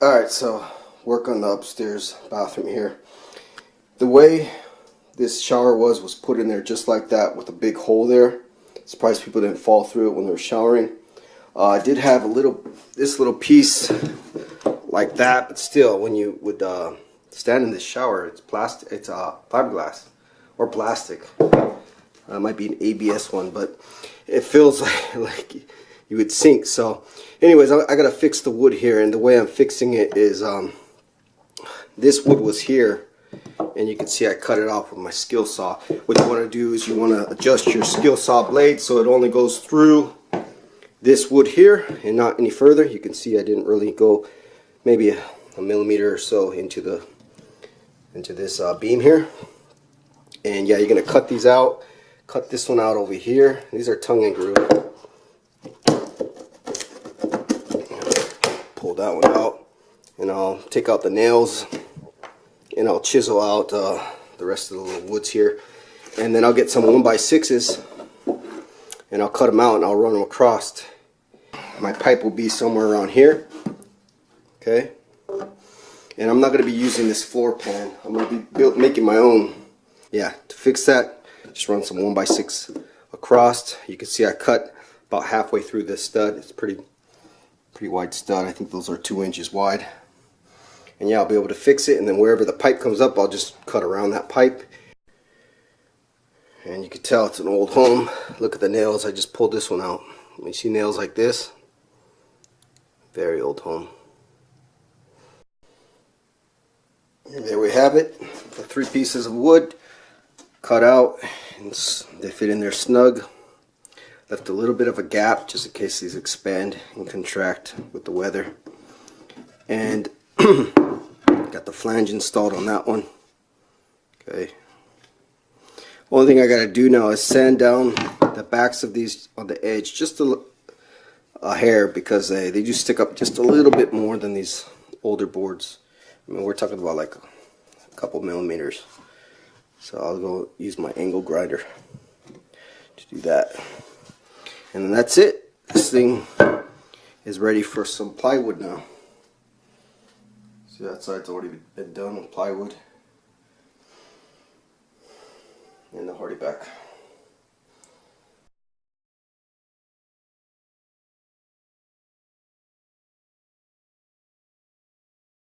Alright, so work on the upstairs bathroom here. The way this shower was put in there just like that with a big hole there. Surprised people didn't fall through it when they were showering. I did have this little piece like that, but still, when you would stand in this shower, it's plastic. It's fiberglass or plastic. It might be an ABS one, but it feels like you would sink. So, anyways, I gotta fix the wood here, and the way I'm fixing it is this wood was here, and you can see I cut it off with my skill saw. What you want to do is you want to adjust your skill saw blade so it only goes through this wood here and not any further. You can see I didn't really go maybe a millimeter or so into this beam here. And yeah, you're gonna cut these out. Cut this one out over here. These are tongue and groove. Pull that one out, and I'll take out the nails, and I'll chisel out the rest of the little woods here, and then I'll get some 1x6s and I'll cut them out and I'll run them across. My pipe will be somewhere around here, okay? And I'm not going to be using this floor pan. I'm going to be making my own. Yeah, to fix that, just run some 1x6 across. You can see I cut about halfway through this stud. It's pretty wide stud. I think those are 2 inches wide. And yeah, I'll be able to fix it, and then wherever the pipe comes up, I'll just cut around that pipe. And you can tell it's an old home. Look at the nails. I just pulled this one out. When you see nails like this, very old home. And there we have it. The 3 pieces of wood cut out, and they fit in there snug. Left a little bit of a gap just in case these expand and contract with the weather. And got the flange installed on that one. Okay. Only thing I gotta do now is sand down the backs of these on the edge just a hair, because they do stick up just a little bit more than these older boards. I mean, we're talking about like a couple millimeters. So I'll go use my angle grinder to do that. And then that's it. This thing is ready for some plywood now. See, that side's already been done with plywood and the hardy back.